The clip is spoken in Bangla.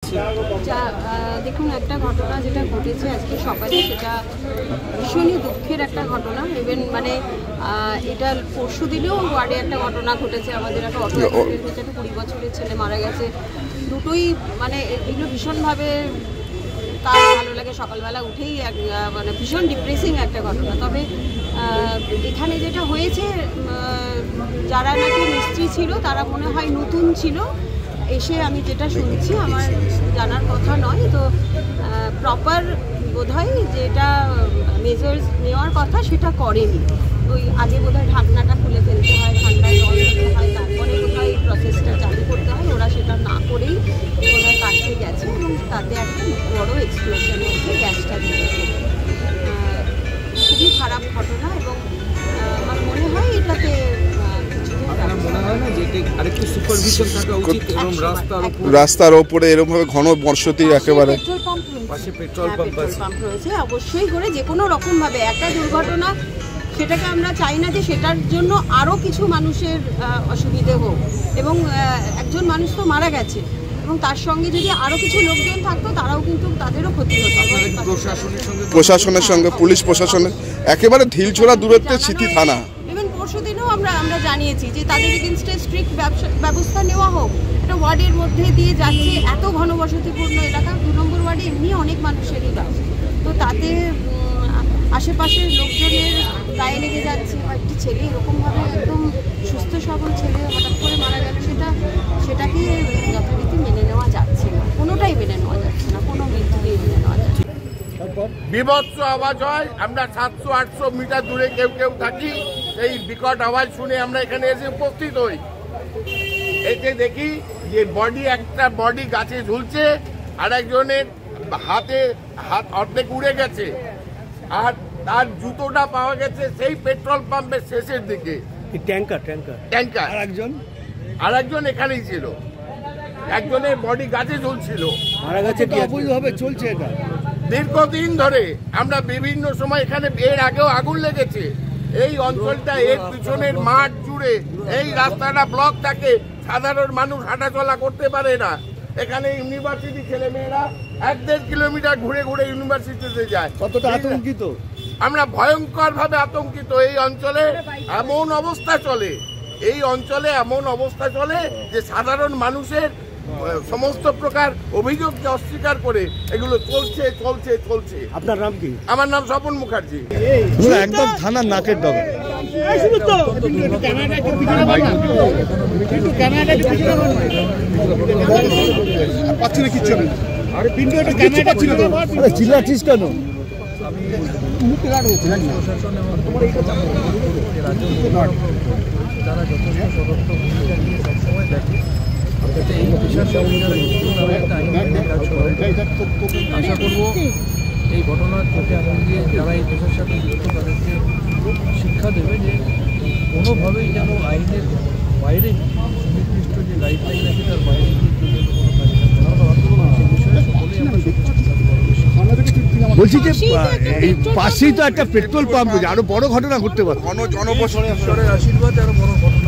হচ্ছে? দেখুন, একটা ঘটনা যেটা ঘটেছে আজকে সকালে, সেটা ভীষণই দুঃখের একটা ঘটনা। ইভেন মানে এটা পরশু দিনেও ওয়ার্ডে একটা ঘটনা ঘটেছে, আমাদের একটা অটো অ্যাক্সিডেন্ট হয়েছে, একটা 20 বছরের ছেলে মারা গেছে। দুটোই মানে এগুলো ভীষণভাবে তার ভালো লাগে, সকালবেলা উঠেই মানে ভীষণ ডিপ্রেসিং একটা ঘটনা। তবে এখানে যেটা হয়েছে, যারা নাকি মিস্ত্রি ছিল তারা মনে হয় নতুন ছিল, এসে আমি যেটা শুনছি, আমার জানার কথা নয়, তো প্রপার বোধহয় যেটা মেজার্স নেওয়ার কথা সেটা করেনি। ওই আগে বোধহয় ঢাকনাটা খুলে ফেলতে হয়, ঠান্ডা জল দিতে হয়, তারপরে বোধহয় প্রসেসটা চালু করতে হয়, ওরা সেটা না করেই বোধহয় কাটতে গেছে এবং তাতে একটা বড় এক্সপ্লোশন হয়েছে, গ্যাসটা দিয়েছে। খুবই খারাপ ঘটনা এবং আমার মনে হয় এটাতে রাস্তার ওপরে এরকম ভাবে ঘন বর্ষতি একেবারে পেট্রোল পাম্প রয়েছে, অবশ্যই করে যে কোনো রকম ভাবে একটা দুর্ঘটনা, সেটাকে আমরা চাই না যে সেটার জন্য আরো কিছু মানুষের অসুবিধে হোক, এবং একজন মানুষ তো মারা গেছে এবং তার সঙ্গে যদি আরো কিছু লোকজন থাকতো তারাও কিন্তু তাদেরও ক্ষতি হতো। প্রশাসনের সঙ্গে পুলিশ প্রশাসনের একেবারে ঢিলছোড়া দূরত্বে সিটি থানা পরশুদিনও আমরা জানিয়েছি যে তাদের এগেনস্টে স্ট্রিক্ট ব্যবস্থা নেওয়া হোক। এটা ওয়ার্ডের মধ্যে দিয়ে যাচ্ছে, এত ঘনবসতিপূর্ণ এলাকা, 2 নম্বর ওয়ার্ডে এমনি অনেক মানুষেরই বাস, তো তাতে আশেপাশের লোকজনের গায়ে লেগে যাচ্ছে। একটি ছেলে এরকমভাবে একদম সুস্থ সবল ছেলে হঠাৎ করে মারা গেল, সেটাকে যথারীতি মেনে নেওয়া যাচ্ছে না, কোনোটাই মেনে নেওয়া যাচ্ছে না, কোনো মৃত্যুকেই মেনে নেওয়া যাচ্ছে না। বিভৎস আওয়াজ হয়, আমরা 700-800 মিটার দূরে কেউ কেউ থাকি, এই বিকট আওয়াজ শুনে আমরা এখানে এসে উপস্থিত হই। এতে দেখি যে একটা বডি গাছে ঝুলছে, আর একজনের হাত অর্ধেক উড়ে গেছে, আর তার জুতোটা পাওয়া গেছে সেই পেট্রোল পাম্পের শেষের দিকে। ট্যাঙ্কার আর একজন এখানেই ছিল, একজনের বডি গাছে ঝুলছিল, মারা গেছে। অবৈধভাবে চলছে এটা দীর্ঘদিন ধরে। আমরা বিভিন্ন সময় এখানে এর আগেও আগুন লেগেছে এই অঞ্চলটা, এর পিছনের মাঠ জুড়ে এই রাস্তাটা ব্লক থাকে, সাধারণ মানুষ হাঁটাচলা করতে পারে না। এখানে ইউনিভার্সিটি ছেলেমেয়েরা 1-1.5 কিলোমিটার ঘুরে ঘুরে ইউনিভার্সিটিতে যায়। কতটা আতঙ্কিত আমরা, ভয়ঙ্কর ভাবে আতঙ্কিত। এই অঞ্চলে এমন অবস্থা চলে, যে সাধারণ মানুষের সমস্ত প্রকার অভিযোগকে অস্বীকার করে এগুলো চলছে। আপনার নাম কি? আমার নাম স্বপন মুখার্জি। একদম থানার নাকের ডগে। চিল্লাচ্ছিস কেন? তারা যথেষ্ট সতর্ক ভূমিকা নিয়ে সবসময় দেখে, যাতে এই পেশার সঙ্গে যারা যুক্ত তারা একটা আইন কাজ করে। আশা করব এই ঘটনার চোখে আঙুল দিয়ে যারা এই পেশার সাথে যুক্ত তাদেরকে শিক্ষা দেবে যে কোনোভাবেই যেন আইনের বাইরে সুনির্দিষ্ট যে গাইডলাইন আছে তার বাইরে গিয়ে কোনো কাজ না। সে বিষয়ে সকলেই আমরা বলছি যে এই পাশেই তো একটা পেট্রোল পাম্প, আরো বড় ঘটনা ঘটতে পারে। জনবসতির আশীর্বাদে আরো বড় ঘটনা